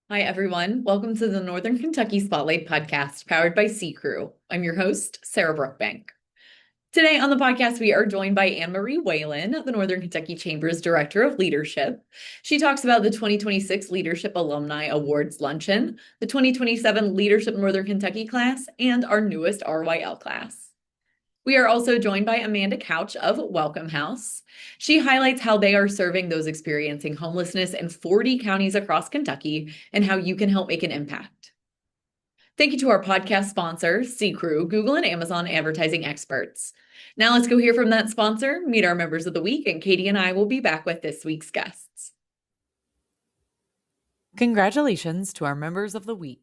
Hi, everyone. Welcome to the Northern Kentucky Spotlight Podcast, powered by CKREU. I'm your host, Sarah Brookbank. Today on the podcast, we are joined by Anne-Marie Whelan, the Northern Kentucky Chamber's Director of Leadership. She talks about the 2026 Leadership Alumni Awards Luncheon, the 2027 Leadership Northern Kentucky class, and our newest RYL class. We are also joined by Amanda Couch of Welcome House. She highlights how they are serving those experiencing homelessness in 40 counties across Kentucky and how you can help make an impact. Thank you to our podcast sponsors, CKREU, Google and Amazon advertising experts. Now let's go hear from that sponsor, meet our members of the week, and Katie and I will be back with this week's guests. Congratulations to our members of the week.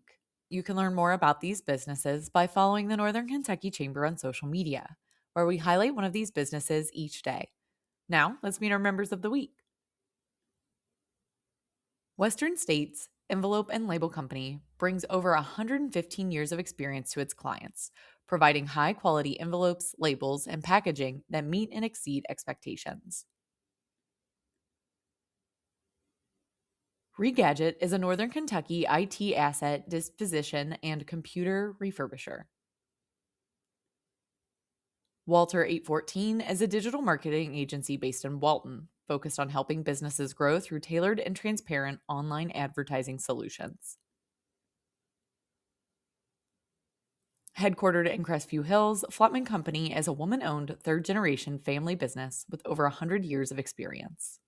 You can learn more about these businesses by following the Northern Kentucky Chamber on social media, where we highlight one of these businesses each day. Now, let's meet our members of the week. Western States Envelope and Label Company brings over 115 years of experience to its clients, providing high-quality envelopes, labels, and packaging that meet and exceed expectations. Regadget is a Northern Kentucky IT asset disposition and computer refurbisher. Walter 814 is a digital marketing agency based in Walton, focused on helping businesses grow through tailored and transparent online advertising solutions. Headquartered in Crestview Hills, Flotman Company is a woman-owned third-generation family business with over 100 years of experience.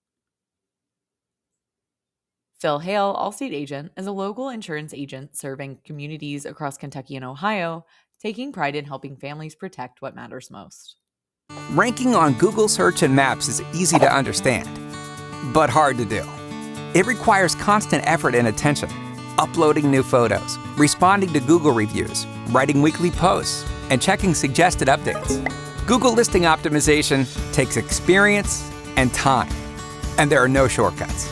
Phil Hale, Allstate agent, is a local insurance agent serving communities across Kentucky and Ohio, taking pride in helping families protect what matters most. Ranking on Google Search and Maps is easy to understand, but hard to do. It requires constant effort and attention, uploading new photos, responding to Google reviews, writing weekly posts, and checking suggested updates. Google listing optimization takes experience and time, and there are no shortcuts.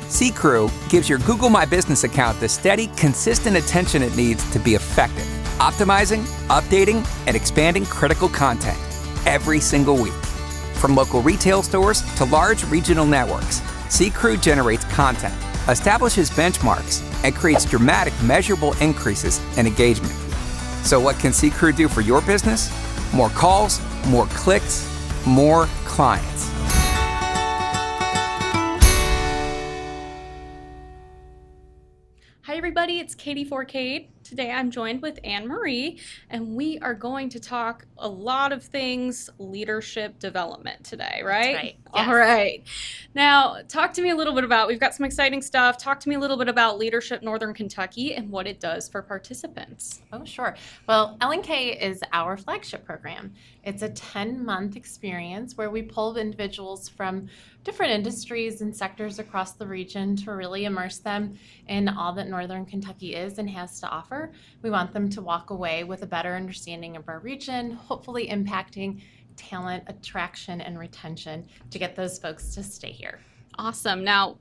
CKREU gives your Google My Business account the steady, consistent attention it needs to be effective, optimizing, updating, and expanding critical content every single week. From local retail stores to large regional networks, CKREU generates content, establishes benchmarks, and creates dramatic, measurable increases in engagement. So what can CKREU do for your business? More calls, more clicks, more clients. Hi everybody, it's Katie Forcade. Today I'm joined with Anne-Marie, and we are going to talk a lot of things leadership development today, right? That's right. Yes. All right. Now, talk to me a little bit about, we've got some exciting stuff. Talk to me a little bit about Leadership Northern Kentucky and what it does for participants. Oh, sure. Well, LNK is our flagship program. It's a 10-month experience where we pull individuals from different industries and sectors across the region to really immerse them in all that Northern Kentucky is and has to offer. We want them to walk away with a better understanding of our region, hopefully impacting talent, attraction, and retention to get those folks to stay here. Awesome. Now,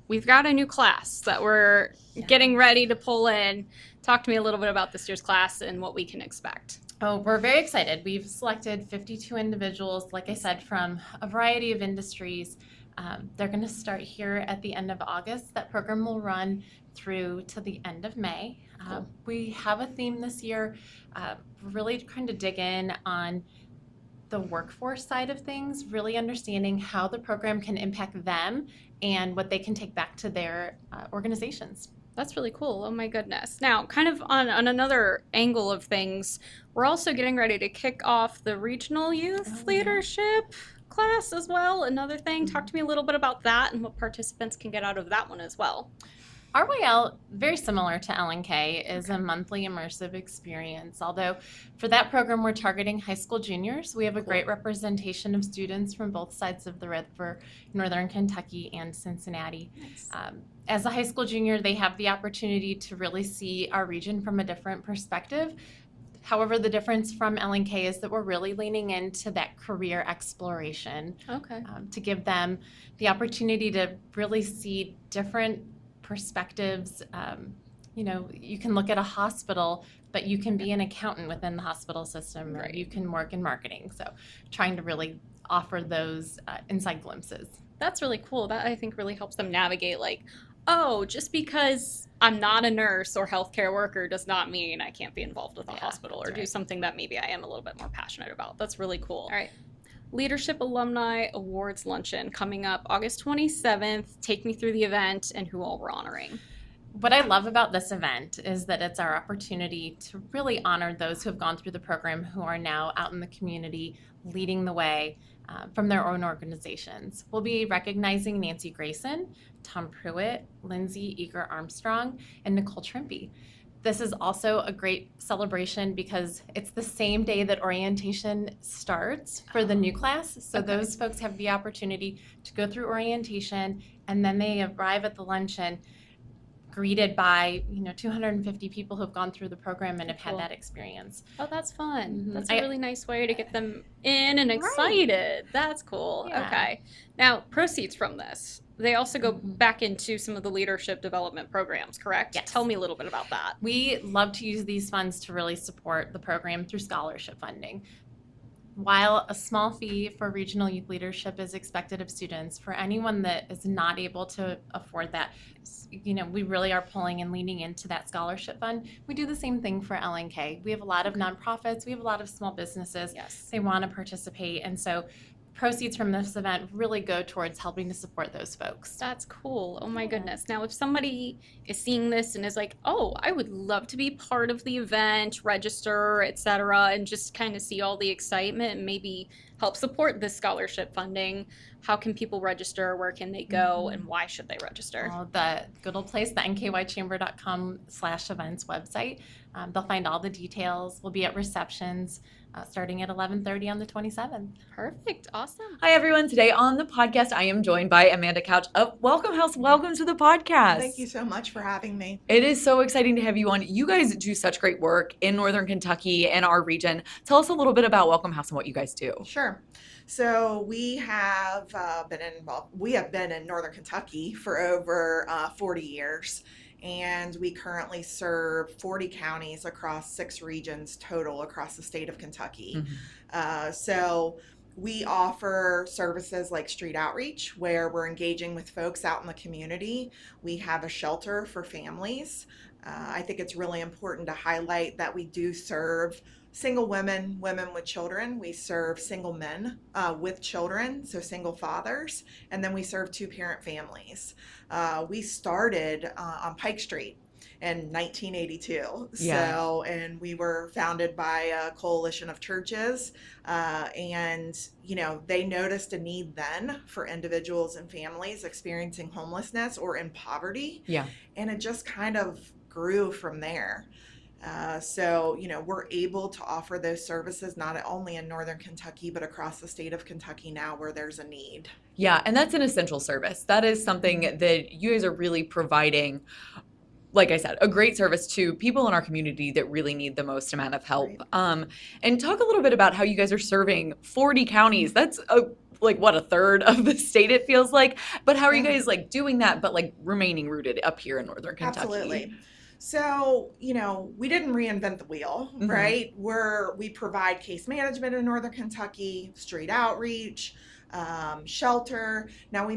we've got a new class that we're getting ready to pull in. Talk to me a little bit about this year's class and what we can expect. Oh, we're very excited. We've selected 52 individuals, like I said, from a variety of industries. They're going to start here at the end of August. That program will run through to the end of May. Cool. We have a theme this year, really trying to dig in on the workforce side of things, really understanding how the program can impact them and what they can take back to their organizations. That's really cool. Oh my goodness. Now, kind of on another angle of things, we're also getting ready to kick off the Regional Youth Leadership class as well. Another thing. Talk to me a little bit about that and what participants can get out of that one as well. RYL, very similar to LNK, is a monthly immersive experience. Although for that program, we're targeting high school juniors. We have a great representation of students from both sides of the river, Northern Kentucky and Cincinnati. Nice. As a high school junior, they have the opportunity to really see our region from a different perspective. However, the difference from LNK is that we're really leaning into that career exploration. Okay. To give them the opportunity to really see different perspectives. You can look at a hospital, but you can be an accountant within the hospital system, or you can work in marketing. So trying to really offer those inside glimpses. That's really cool. That I think really helps them navigate like, oh, just because I'm not a nurse or healthcare worker does not mean I can't be involved with a hospital or do something that maybe I am a little bit more passionate about. That's really cool. All right. Leadership Alumni Awards Luncheon coming up August 27th. Take me through the event and who all we're honoring. What I love about this event is that it's our opportunity to really honor those who have gone through the program who are now out in the community leading the way from their own organizations. We'll be recognizing Nancy Grayson, Tom Pruitt, Lindsay Eager Armstrong, and Nicole Trimpe. This is also a great celebration because it's the same day that orientation starts for the new class. So those folks have the opportunity to go through orientation, and then they arrive at the luncheon greeted by 250 people who have gone through the program and have had that experience. Oh, that's fun. Mm-hmm. That's a really nice way to get them in and excited. Right. That's cool. Yeah. Okay. Now, proceeds from this, they also go back into some of the leadership development programs, correct? Yes. Tell me a little bit about that. We love to use these funds to really support the program through scholarship funding. While a small fee for regional youth leadership is expected of students, for anyone that is not able to afford that, we really are pulling and leaning into that scholarship fund. We do the same thing for LNK. We have a lot of nonprofits. We have a lot of small businesses. Yes. They want to participate. And so proceeds from this event really go towards helping to support those folks. That's cool. Oh my goodness. Now, if somebody is seeing this and is like, oh, I would love to be part of the event, register, etc., and just kind of see all the excitement and maybe help support this scholarship funding, how can people register? Where can they go? And why should they register? The good old place, the nkychamber.com/events website. They'll find all the details. We'll be at receptions starting at 11:30 on the 27th. Perfect. Awesome. Hi, everyone. Today on the podcast, I am joined by Amanda Couch of Welcome House. Welcome to the podcast. Thank you so much for having me. It is so exciting to have you on. You guys do such great work in Northern Kentucky and our region. Tell us a little bit about Welcome House and what you guys do. Sure. So we have been in Northern Kentucky for over 40 years. And we currently serve 40 counties across 6 regions total across the state of Kentucky. So we offer services like street outreach, where we're engaging with folks out in the community. We have a shelter for families. I think it's really important to highlight that we do serve single women, women with children. We serve single men with children, so single fathers, and then we serve 2-parent families. We started on Pike Street in 1982. So, and we were founded by a coalition of churches, and they noticed a need then for individuals and families experiencing homelessness or in poverty. And it just kind of grew from there. So we're able to offer those services not only in Northern Kentucky, but across the state of Kentucky now where there's a need. Yeah, and that's an essential service. That is something that you guys are really providing, like I said, a great service to people in our community that really need the most amount of help. Right. And talk a little bit about how you guys are serving 40 counties. That's a third of the state, it feels like. But how are you guys doing that, but remaining rooted up here in Northern Kentucky? Absolutely. So, we didn't reinvent the wheel, right? We provide case management in Northern Kentucky, street outreach, shelter. Now,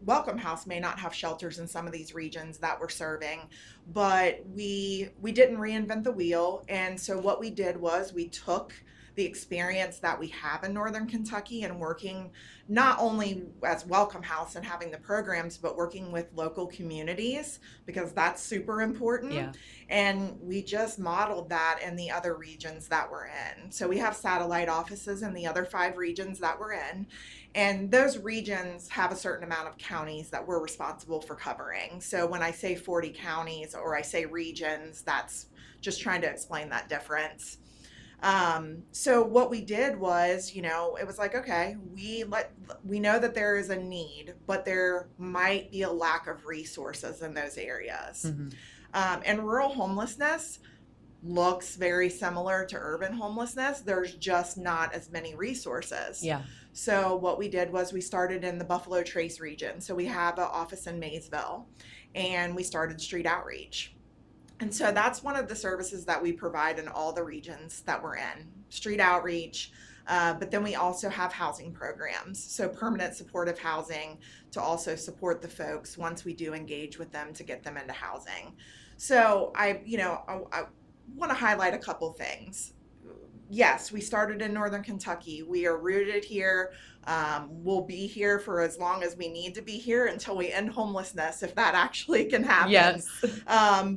Welcome House may not have shelters in some of these regions that we're serving, but we didn't reinvent the wheel. And so what we did was we took the experience that we have in Northern Kentucky and working not only as Welcome House and having the programs, but working with local communities, because that's super important. Yeah. And we just modeled that in the other regions that we're in. So we have satellite offices in the other 5 regions that we're in. And those regions have a certain amount of counties that we're responsible for covering. So when I say 40 counties or I say regions, that's just trying to explain that difference. So what we did was, it was like, okay, we know that there is a need, but there might be a lack of resources in those areas. And rural homelessness looks very similar to urban homelessness. There's just not as many resources. Yeah. So what we did was we started in the Buffalo Trace region. So we have an office in Maysville, and we started street outreach. And so that's one of the services that we provide in all the regions that we're in. Street outreach, But then we also have housing programs, so permanent supportive housing to also support the folks once we do engage with them to get them into housing. So I want to highlight a couple things. Yes, we started in Northern Kentucky. We are rooted here. We'll be here for as long as we need to be here until we end homelessness, if that actually can happen. Yes.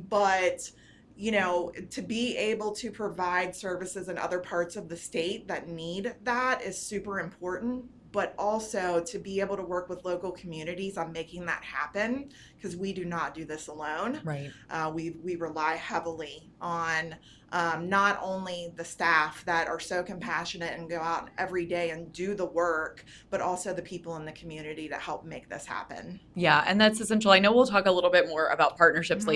But to be able to provide services in other parts of the state that need that is super important. But also to be able to work with local communities on making that happen, because we do not do this alone. Right. We rely heavily on not only the staff that are so compassionate and go out every day and do the work, but also the people in the community to help make this happen. Yeah, and that's essential. I know we'll talk a little bit more about partnerships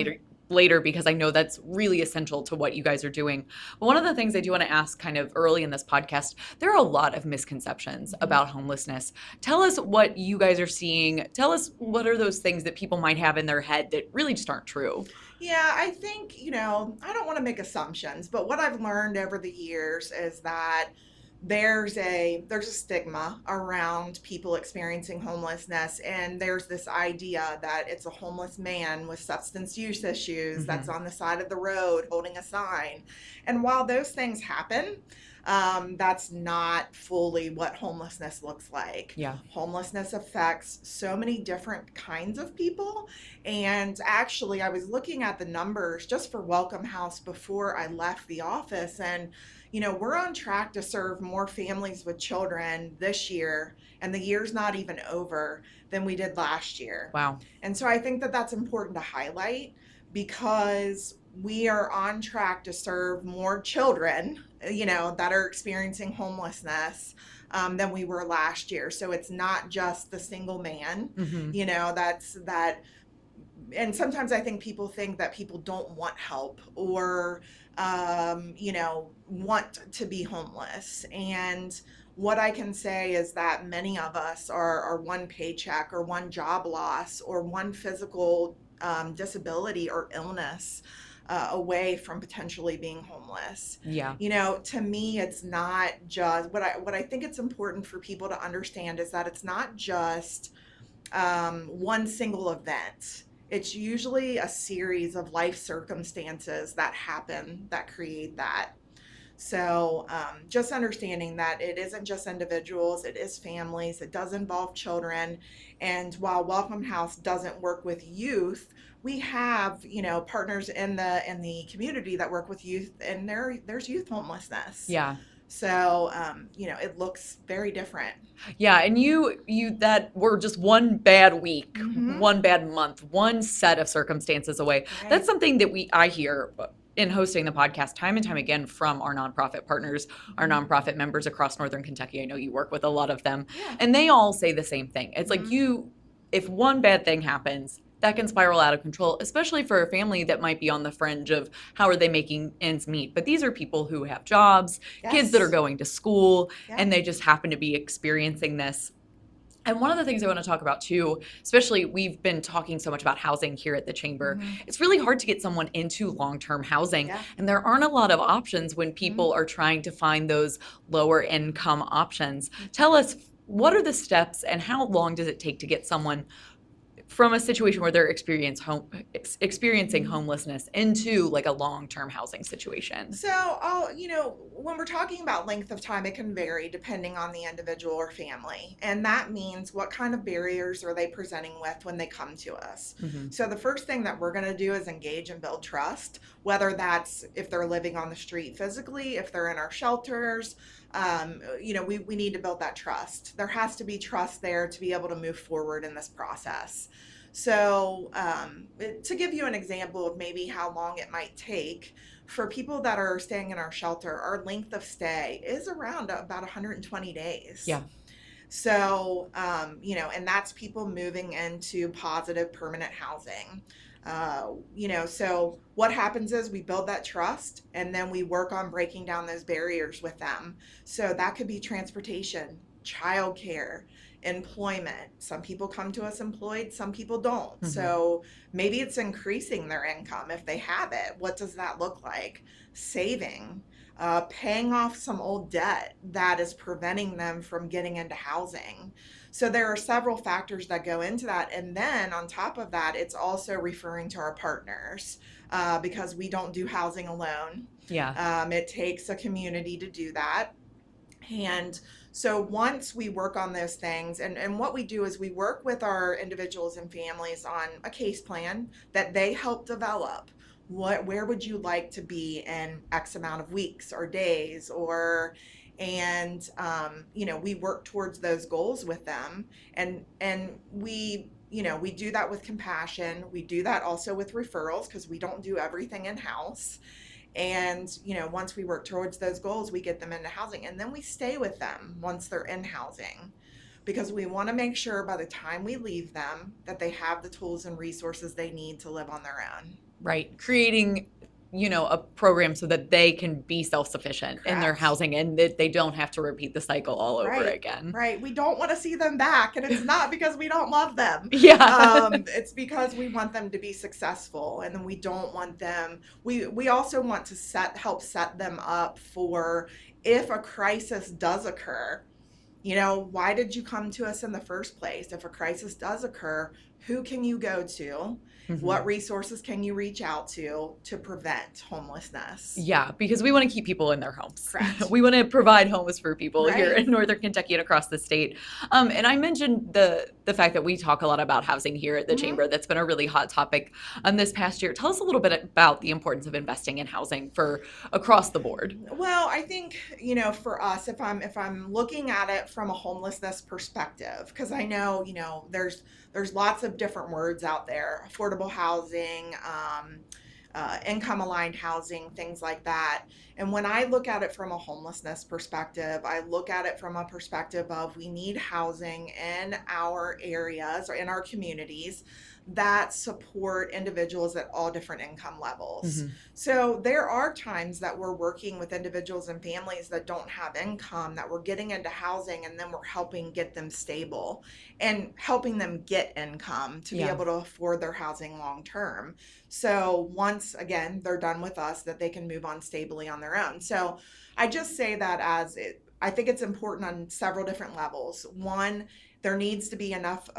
later because I know that's really essential to what you guys are doing. But one of the things I do want to ask kind of early in this podcast, there are a lot of misconceptions about homelessness. Tell us what you guys are seeing. Tell us what are those things that people might have in their head that really just aren't true. Yeah, I think, I don't want to make assumptions, but what I've learned over the years is that there's a stigma around people experiencing homelessness, and there's this idea that it's a homeless man with substance use issues that's on the side of the road holding a sign. And while those things happen, that's not fully what homelessness looks like. Yeah. Homelessness affects so many different kinds of people. And actually, I was looking at the numbers just for Welcome House before I left the office, and we're on track to serve more families with children this year, and the year's not even over, than we did last year. Wow. And so I think that that's important to highlight, because we are on track to serve more children, that are experiencing homelessness than we were last year. So it's not just the single man, that. And sometimes I think people think that people don't want help or, want to be homeless. And what I can say is that many of us are one paycheck or one job loss or one physical disability or illness away from potentially being homeless. Yeah. To me, it's not just what I think it's important for people to understand is that it's not just one single event. It's usually a series of life circumstances that happen that create that. So just understanding that it isn't just individuals, it is families, it does involve children. And while Welcome House doesn't work with youth, we have, partners in the community that work with youth, and there's youth homelessness. Yeah. So, it looks very different. Yeah, and you that were just one bad week, one bad month, one set of circumstances away. Right. That's something that I hear in hosting the podcast time and time again from our nonprofit partners, our nonprofit members across Northern Kentucky. I know you work with a lot of them, and they all say the same thing. It's like if one bad thing happens, that can spiral out of control, especially for a family that might be on the fringe of how are they making ends meet. But these are people who have jobs, kids that are going to school, and they just happen to be experiencing this. And one of the things I want to talk about too, especially we've been talking so much about housing here at the Chamber, it's really hard to get someone into long-term housing. And there aren't a lot of options when people are trying to find those lower income options. Tell us, what are the steps and how long does it take to get someone from a situation where they're experiencing homelessness into like a long-term housing situation? So, when we're talking about length of time, it can vary depending on the individual or family. And that means what kind of barriers are they presenting with when they come to us? So the first thing that we're going to do is engage and build trust, whether that's if they're living on the street physically, if they're in our shelters. We need to build that trust. There has to be trust there to be able to move forward in this process. So to give you an example of maybe how long it might take, for people that are staying in our shelter, our length of stay is around about 120 days. Yeah. So, and that's people moving into positive permanent housing. So what happens is we build that trust and then we work on breaking down those barriers with them. So that could be transportation, childcare, employment. Some people come to us employed, some people don't. So maybe it's increasing their income if they have it. What does that look like? Saving, paying off some old debt that is preventing them from getting into housing. So there are several factors that go into that. And then on top of that, it's also referring to our partners because we don't do housing alone. Yeah. It takes a community to do that. And so once we work on those things, and what we do is we work with our individuals and families on a case plan that they help develop. Where would you like to be in X amount of weeks or days we work towards those goals with them, and we do that with compassion. We do that also with referrals because we don't do everything in-house. And, once we work towards those goals, we get them into housing, and then we stay with them once they're in housing, because we want to make sure by the time we leave them that they have the tools and resources they need to live on their own. Right. Creating, a program so that they can be self-sufficient in their Correct. housing and that they don't have to repeat the cycle all over again. Right. We don't want to see them back. And it's not because we don't love them. Yeah. It's because we want them to be successful. And then we don't want them. We also want to help set them up for if a crisis does occur. Why did you come to us in the first place? If a crisis does occur, who can you go to? What resources can you reach out to prevent homelessness? Yeah, because we want to keep people in their homes. Correct. We want to provide homes for people here Right. in Northern Kentucky and across the state. And I mentioned the fact that we talk a lot about housing here at the Chamber. That's been a really hot topic this past year. Tell us a little bit about the importance of investing in housing for across the board. Well, I think, for us, if I'm looking at it from a homelessness perspective, because I know, there's lots of different words out there, affordable housing, income aligned housing, things like that. And when I look at it from a homelessness perspective, I look at it from a perspective of we need housing in our areas or in our communities that support individuals at all different income levels. So there are times that we're working with individuals and families that don't have income, that we're getting into housing, and then we're helping get them stable and helping them get income to be able to afford their housing long term. So once again they're done with us, that they can move on stably on their own. So I just say that I think it's important on several different levels. One, there needs to be enough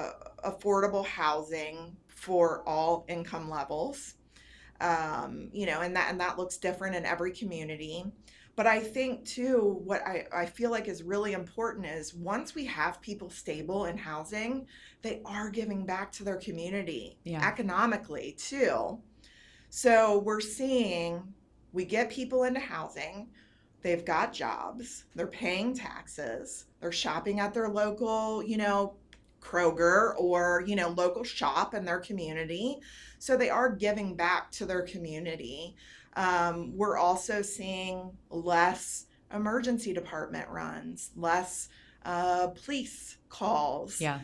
affordable housing for all income levels, and that looks different in every community. But I think too, what I feel like is really important is once we have people stable in housing, they are giving back to their community economically too. So we're seeing we get people into housing. They've got jobs, they're paying taxes, they're shopping at their local, Kroger or, local shop in their community. So they are giving back to their community. We're also seeing less emergency department runs, less police calls. Yeah.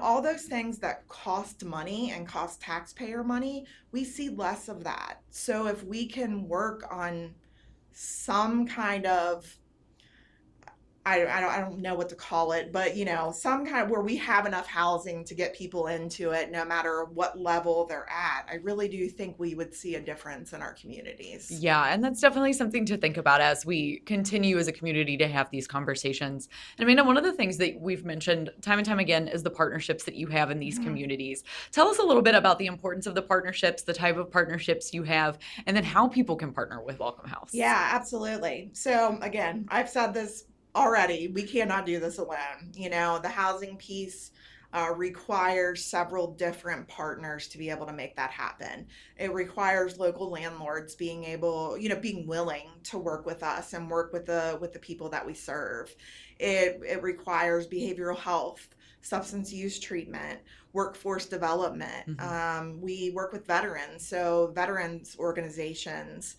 All those things that cost money and cost taxpayer money, we see less of that. So if we can work on some kind of, I don't know what to call it, but some kind of where we have enough housing to get people into it, no matter what level they're at, I really do think we would see a difference in our communities. Yeah, and that's definitely something to think about as we continue as a community to have these conversations. And Amanda, one of the things that we've mentioned time and time again is the partnerships that you have in these communities. Tell us a little bit about the importance of the partnerships, the type of partnerships you have, and then how people can partner with Welcome House. Yeah, absolutely. So again, I've said this already, we cannot do this alone. The housing piece requires several different partners to be able to make that happen. It requires local landlords being able, being willing to work with us and work with the people that we serve. It requires behavioral health, substance use treatment, workforce development. We work with veterans, so veterans organizations,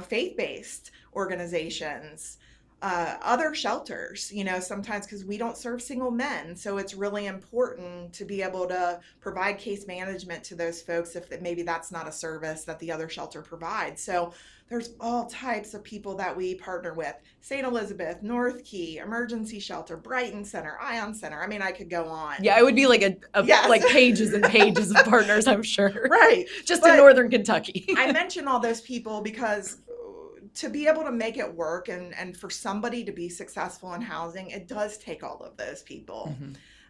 faith-based organizations, other shelters, sometimes because we don't serve single men. So it's really important to be able to provide case management to those folks if maybe that's not a service that the other shelter provides. So there's all types of people that we partner with. St. Elizabeth, North Key, Emergency Shelter, Brighton Center, Ion Center. I mean, I could go on. Yeah, it would be like Yes. like pages and pages of partners, I'm sure. Right. Just But in Northern Kentucky. I mention all those people because to be able to make it work and for somebody to be successful in housing, it does take all of those people.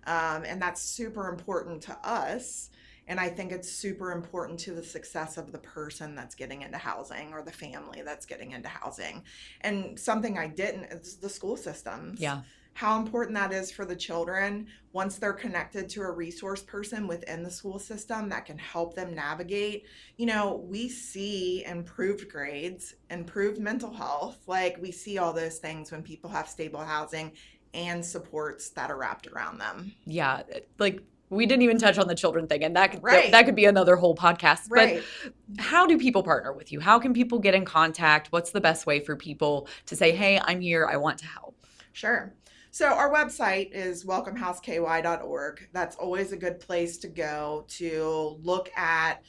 And that's super important to us. And I think it's super important to the success of the person that's getting into housing or the family that's getting into housing. And something I didn't is the school systems. Yeah. How important that is for the children once they're connected to a resource person within the school system that can help them navigate. We see improved grades, improved mental health. Like we see all those things when people have stable housing and supports that are wrapped around them. Yeah. Like we didn't even touch on the children thing, and that could be another whole podcast. Right. But how do people partner with you? How can people get in contact? What's the best way for people to say, hey, I'm here, I want to help? Sure. So our website is welcomehouseky.org. That's always a good place to go to look at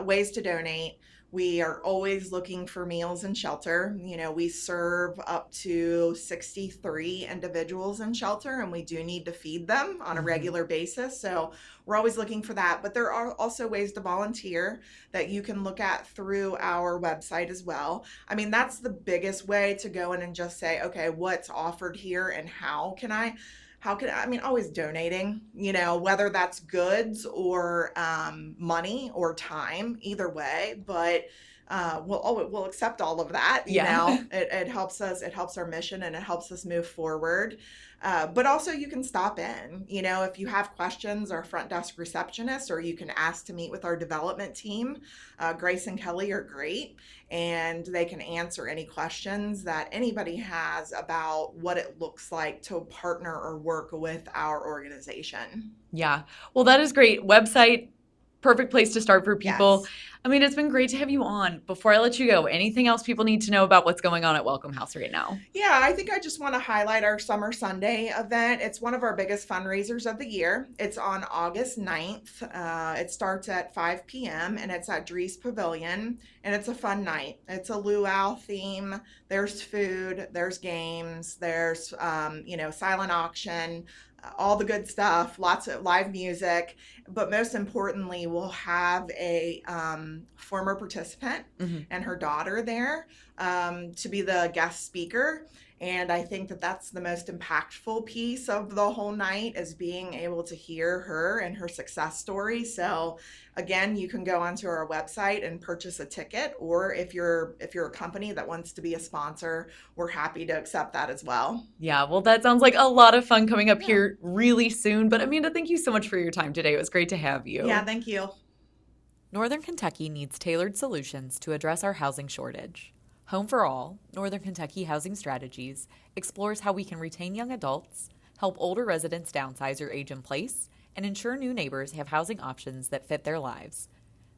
ways to donate. We are always looking for meals and shelter. We serve up to 63 individuals in shelter, and we do need to feed them on a regular basis. So we're always looking for that. But there are also ways to volunteer that you can look at through our website as well. I mean, that's the biggest way to go in and just say, okay, what's offered here and how can I always donating, whether that's goods or money or time, either way, but we'll accept all of that. It helps us, it helps our mission and it helps us move forward. But also you can stop in, if you have questions, our front desk receptionist, or you can ask to meet with our development team. Grace and Kelly are great, and they can answer any questions that anybody has about what it looks like to partner or work with our organization. Yeah. Well, that is great. Website, perfect place to start for people. Yes. I mean, it's been great to have you on. Before I let you go, anything else people need to know about what's going on at Welcome House right now? Yeah, I think I just want to highlight our Summer Sunday event. It's one of our biggest fundraisers of the year. It's on August 9th. It starts at 5 p.m. and it's at Drees Pavilion, and it's a fun night. It's a luau theme. There's food, there's games, there's, silent auction, all the good stuff, lots of live music, but most importantly, we'll have a former participant and her daughter there to be the guest speaker. And I think that that's the most impactful piece of the whole night, is being able to hear her and her success story. So again, you can go onto our website and purchase a ticket, or if you're a company that wants to be a sponsor, we're happy to accept that as well. Yeah, well, that sounds like a lot of fun coming up here really soon. But Amanda, thank you so much for your time today. It was great to have you. Yeah, thank you. Northern Kentucky needs tailored solutions to address our housing shortage. Home for All, Northern Kentucky Housing Strategies, explores how we can retain young adults, help older residents downsize or age in place, and ensure new neighbors have housing options that fit their lives.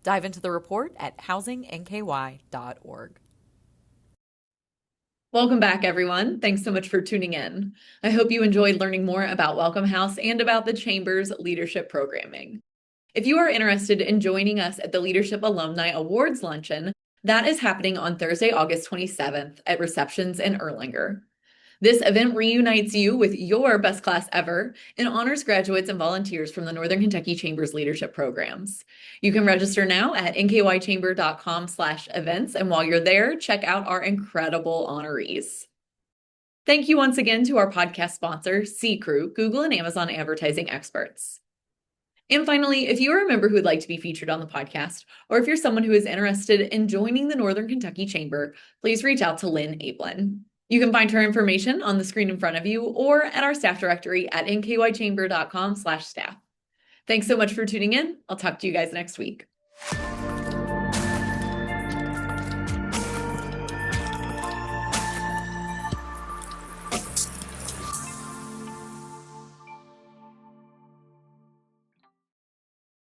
Dive into the report at housingNKY.org. Welcome back, everyone. Thanks so much for tuning in. I hope you enjoyed learning more about Welcome House and about the Chamber's leadership programming. If you are interested in joining us at the Leadership Alumni Awards Luncheon, that is happening on Thursday, August 27th at Receptions in Erlanger. This event reunites you with your best class ever and honors graduates and volunteers from the Northern Kentucky Chamber's leadership programs. You can register now at nkychamber.com/events, and while you're there, check out our incredible honorees. Thank you once again to our podcast sponsor, CKREU, Google and Amazon advertising experts. And finally, if you're a member who would like to be featured on the podcast, or if you're someone who is interested in joining the Northern Kentucky Chamber, please reach out to Lynn Ablin. You can find her information on the screen in front of you or at our staff directory at nkychamber.com/staff. Thanks so much for tuning in. I'll talk to you guys next week.